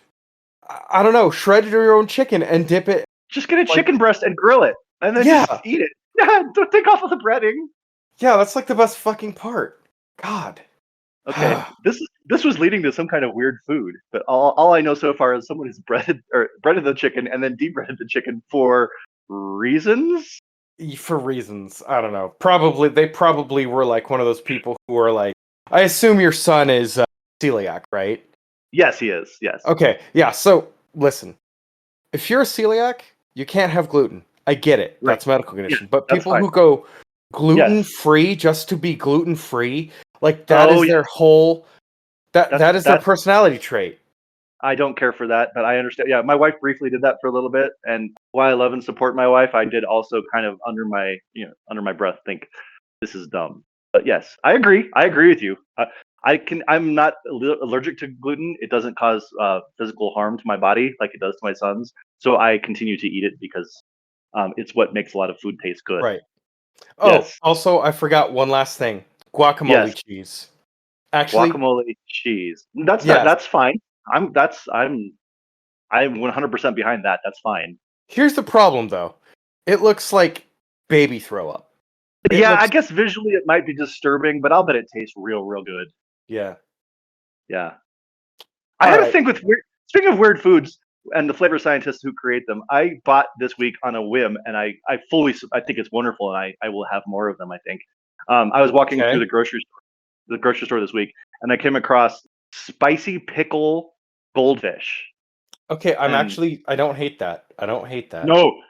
I don't know, shred your own chicken and dip it. Just get a Like chicken breast and grill it, and then just yeah, eat it. Yeah, don't take off of the breading. yeah, that's like the best fucking part. God. Okay, this was leading to some kind of weird food, but all I know so far is someone has breaded the chicken and then debreaded the chicken for reasons. For reasons I don't know. They probably were like one of those people who are like. I assume your son is celiac, right? Yes, he is. Yes, Okay, yeah. So listen, if you're a celiac, you can't have gluten. I get it. right. That's a medical Yeah, condition. But that's people fine. who go gluten Yes. free just to be gluten free, like that Oh, is yeah. their whole that is their That's. personality trait. I don't care for that, but I understand. Yeah, my wife briefly did that for a little bit, and while I love and support my wife, I did also kind of under my breath think this is dumb. But yes, I agree. I agree with you. I'm not allergic to gluten. It doesn't cause physical harm to my body like it does to my son's. So I continue to eat it because it's what makes a lot of food taste good. Right. Oh, Yes, also I forgot one last thing. yes. Guacamole cheese. Actually, Guacamole, cheese. That's not. yes. That's fine. I'm 100% behind that. That's fine. Here's the problem though. It looks like baby throw up. It Yeah, I looks guess visually it might be disturbing, but I'll bet it tastes real good. yeah. Yeah. I All had a right. thing with weird. Speaking of weird foods and the flavor scientists who create them, I bought this week on a whim, and I think it's wonderful, and I will have more of them. I think. I was walking through Okay. the grocery store this week, and I came across spicy pickle goldfish, Okay, and I don't hate that. I don't hate that. no,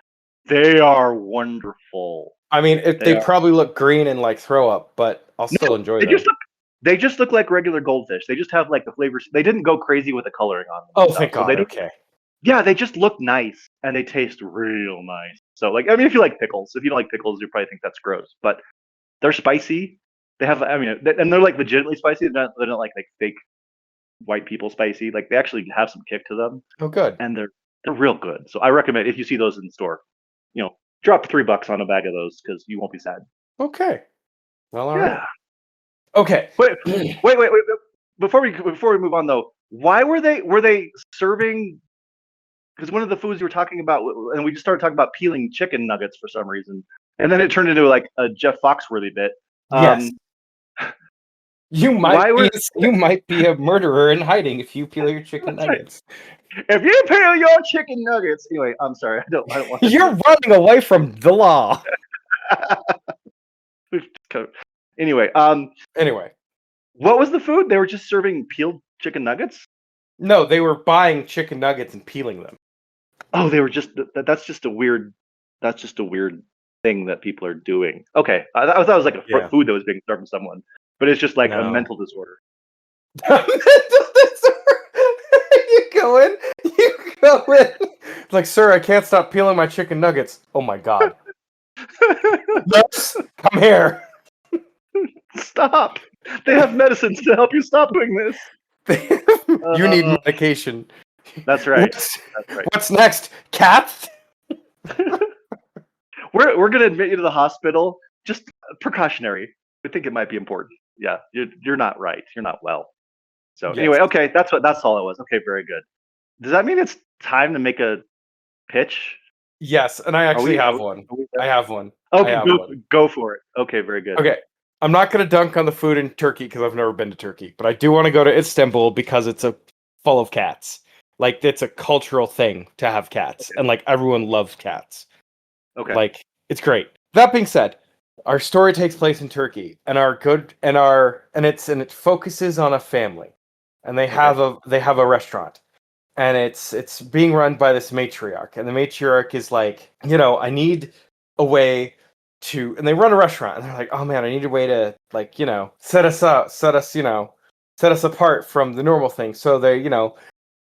they are wonderful. I mean, They they are. probably look green and like throw up, but I'll still No, enjoy they them. just look. They just look like regular goldfish. They just have like the flavors. They didn't go crazy with the coloring on them and Oh, stuff, thank so they God. don't. Okay. Yeah, they just look nice and they taste real nice. So like, I mean, if you like pickles, if you don't like pickles, you probably think that's gross. But they're spicy. They have, I mean, and they're like legitimately spicy. They're not like fake white people spicy. Like they actually have some kick to them, Oh, good. and they're real good. So I recommend if you see those in the store, drop $3 on a bag of those because you won't be sad. Okay. Well, all right. Yeah. Okay. Wait, wait. Before we move on though, why were they serving? Because one of the foods you were talking about, and we just started talking about peeling chicken nuggets for some reason, and then it turned into like a Jeff Foxworthy bit. Yes. Why were You might be a murderer in hiding if you peel your chicken that's right. nuggets. If you peel your chicken nuggets, anyway, I'm sorry, I don't want to. You're running away from the law. Anyway, Anyway, what was the food? They were just serving peeled chicken nuggets. no, they were buying chicken nuggets and peeling them. Oh, they were just that's just a weird thing that people are doing. Okay, I thought it was like a Yeah. food that was being served to someone, but it's just like a No. mental disorder. You go in. You go in. It's like, sir, I can't stop peeling my chicken nuggets. Oh my god. Nurse, come here. Stop! They have medicines to help you stop doing this. You need medication. That's right. What's next? Cats? We're gonna admit you to the hospital. Just precautionary. We think it might be important. Yeah, you're not right. You're not well. So Yes. anyway, okay, that's all it was. Okay, very good. Does that mean it's time to make a pitch? Yes, and I actually Are have we- one. are we I there? have one. Okay, I have go, one. go for it. Okay, very good. Okay. I'm not going to dunk on the food in Turkey because I've never been to Turkey, but I do want to go to Istanbul because it's full of cats. Like, it's a cultural thing to have cats, and like everyone loves cats. Okay. Like, it's great. That being said, our story takes place in Turkey, and it focuses on a family, and they have a restaurant, and it's being run by this matriarch, and the matriarch is like, I need a way to, and they run a restaurant, and they're like, oh man, I need a way to, like, set us apart from the normal thing. So they,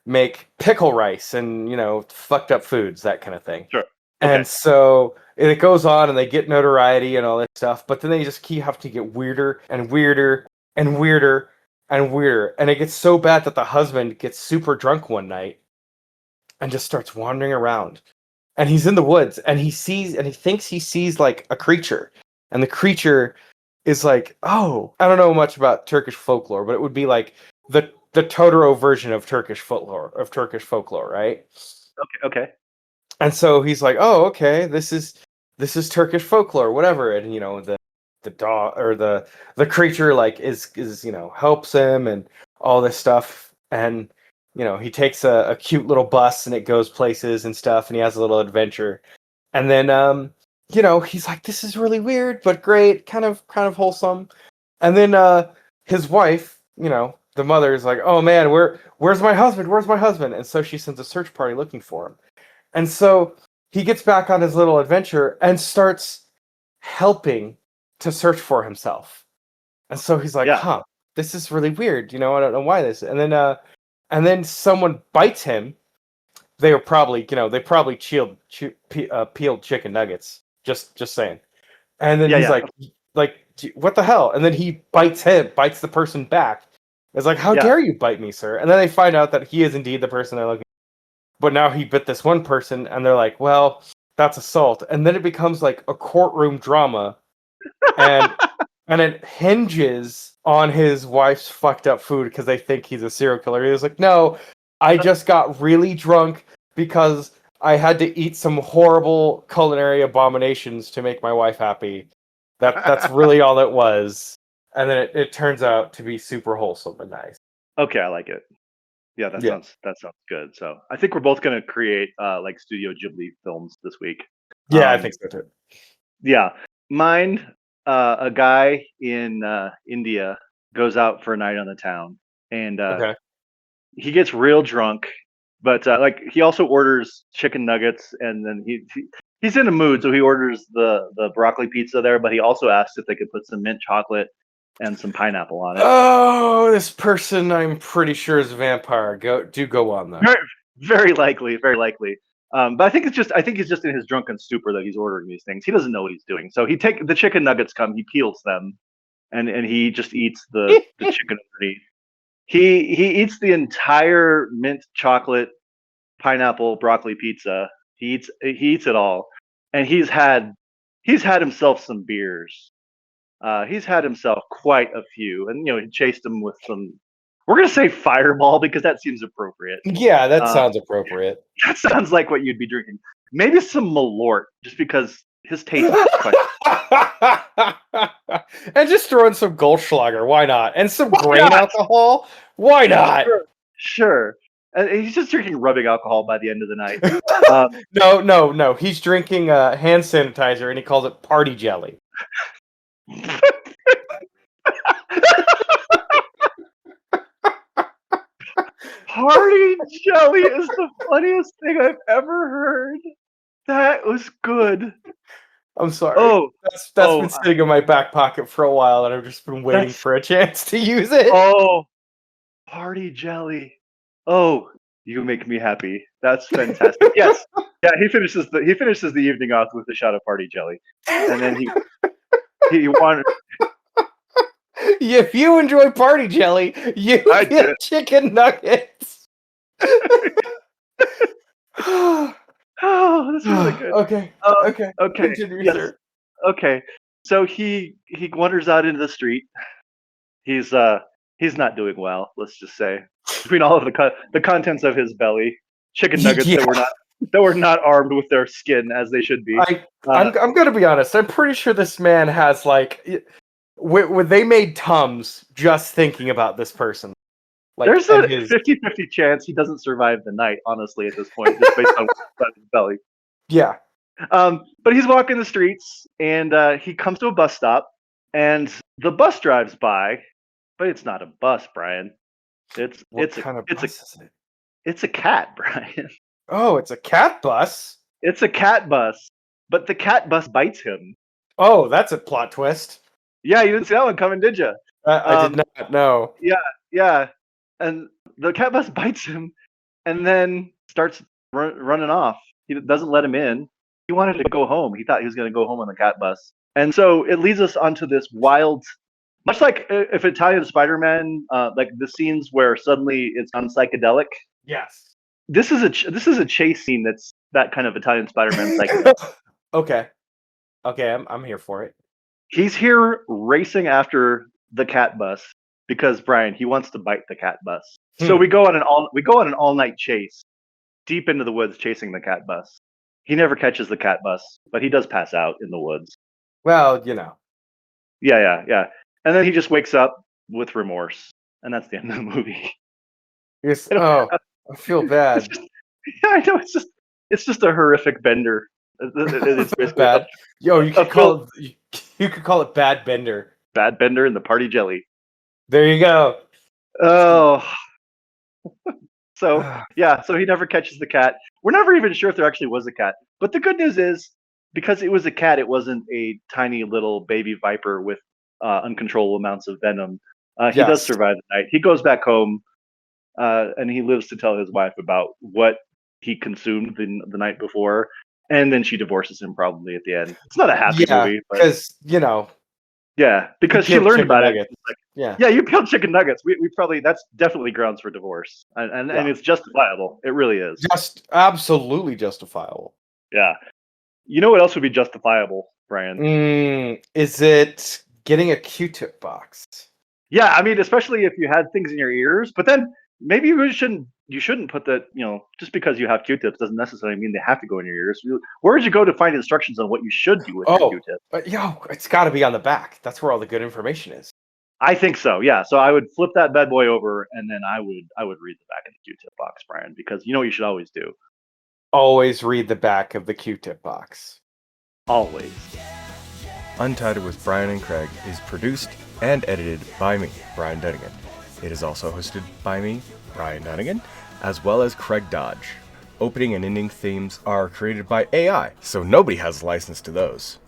make pickle rice and, fucked up foods, that kind of thing. Sure. And so it goes on, and they get notoriety and all this stuff, but then they just have to get weirder and weirder and weirder and weirder. And it gets so bad that the husband gets super drunk one night and just starts wandering around. And he's in the woods, and he thinks he sees like a creature. And the creature is like, oh, I don't know much about Turkish folklore, but it would be like the Totoro version of Turkish folklore, right? Okay. And so he's like, "Oh, okay, this is Turkish folklore, whatever." And the dog or the creature like is helps him and all this stuff. And he takes a cute little bus, and it goes places and stuff, and he has a little adventure. And then he's like, "This is really weird, but great, kind of wholesome." And then his wife, the mother is like, "Oh man, where's my husband? Where's my husband?" And so she sends a search party looking for him. And so he gets back on his little adventure and starts helping to search for himself. And so he's like, Yeah. this is really weird. I don't know why this. And then someone bites him. They probably peeled chicken nuggets. Just saying. And then he's like, what the hell? And then he bites the person back. It's like, how dare you bite me, sir? And then they find out that he is indeed the person they're looking for. But now he bit this one person, and they're like, well, that's assault. And then it becomes like a courtroom drama, and it hinges on his wife's fucked up food because they think he's a serial killer. He was like, no, I just got really drunk because I had to eat some horrible culinary abominations to make my wife happy. That's really all it was. And then it turns out to be super wholesome and nice. Okay, I like it. Yeah, that sounds good. So I think we're both gonna create like Studio Ghibli films this week. Yeah, I think so too. Yeah, mine. A guy in India goes out for a night on the town, and Okay. he gets real drunk. But like he also orders chicken nuggets, and then he's in a mood, so he orders the broccoli pizza there. But he also asks if they could put some mint chocolate and some pineapple on it. Oh, this person I'm pretty sure is a vampire. Go on though. Very likely, very likely. But I think he's just in his drunken stupor that he's ordering these things. He doesn't know what he's doing. So the chicken nuggets come, he peels them, and he just eats the chicken underneath. He eats the entire mint chocolate pineapple broccoli pizza. He eats it all, and he's had himself some beers. He's had himself quite a few, and he chased him with some. We're gonna say Fireball because that seems appropriate. Yeah, that Uh, sounds appropriate. that sounds like what you'd be drinking. Maybe some Malort, just because his taste is questionable. And just throw in some Goldschlager, why not? And some Why grain not? alcohol, why not? Sure. He's just drinking rubbing alcohol by the end of the night. No. He's drinking hand sanitizer and he calls it party jelly. Party jelly is the funniest thing I've ever heard. That was good. I'm sorry. Oh, That's been sitting in my back pocket for a while, and I've just been waiting for a chance to use it. Oh, party jelly. Oh, you make me happy. That's fantastic. Yes. Yeah, he finishes the evening off with a shot of party jelly. And then he wanted If you enjoy party jelly, you get chicken nuggets. Oh, that's really good. Okay. Okay. Continue, Yes. sir. Okay. So he wanders out into the street. He's not doing well, let's just say. Between all of the contents of his belly, chicken nuggets that were not armed with their skin as they should be. I'm gonna be honest. I'm pretty sure this man has like, when they made Tums just thinking about this person. Like, there's a 50-50 chance he doesn't survive the night, honestly, at this point, just based on what's on his belly. Yeah. But he's walking the streets, and he comes to a bus stop, and the bus drives by, but it's not a bus, Brian. It's a cat, Brian. Oh, it's a cat bus? It's a cat bus, but the cat bus bites him. Oh, that's a plot twist. Yeah, you didn't see that one coming, did you? I did not know. Yeah. And the cat bus bites him, and then starts running off. He doesn't let him in. He wanted to go home. He thought he was going to go home on the cat bus. And so it leads us onto this wild, much like if Italian Spider-Man, like the scenes where suddenly it's on psychedelic. Yes. This is a chase scene that's that kind of Italian Spider-Man psychedelic. Okay, I'm here for it. He's here racing after the cat bus because Brian, he wants to bite the cat bus. So we go on an all-night chase deep into the woods chasing the cat bus. He never catches the cat bus, but he does pass out in the woods. Well, Yeah. And then he just wakes up with remorse, and that's the end of the movie. I feel bad. I know it's just a horrific bender. It's bad. Yo, you could call it Bad Bender. Bad Bender and the party jelly. There you go. Oh. So he never catches the cat. We're never even sure if there actually was a cat. But the good news is, because it was a cat, it wasn't a tiny little baby viper with uncontrollable amounts of venom. He does survive the night. He goes back home, and he lives to tell his wife about what he consumed the night before. And then she divorces him probably at the end. It's not a happy movie. Because, Yeah, because she learned about it. Like, you killed chicken nuggets. We probably, that's definitely grounds for divorce. And it's justifiable. It really is. Just absolutely justifiable. Yeah. You know what else would be justifiable, Brian? Is it getting a Q-tip box? Yeah, I mean, especially if you had things in your ears, but then maybe you shouldn't put that, just because you have Q-tips doesn't necessarily mean they have to go in your ears. Where would you go to find instructions on what you should do with your Q-tip? It's got to be on the back. That's where all the good information is. I think so, yeah. So I would flip that bad boy over, and then I would read the back of the Q-tip box, Brian, because you know what you should always do? Always read the back of the Q-tip box. Always. Untitled with Brian and Craig is produced and edited by me, Brian Dunnigan. It is also hosted by me, Brian Dunnigan, as well as Craig Dodge. Opening and ending themes are created by AI, so nobody has license to those.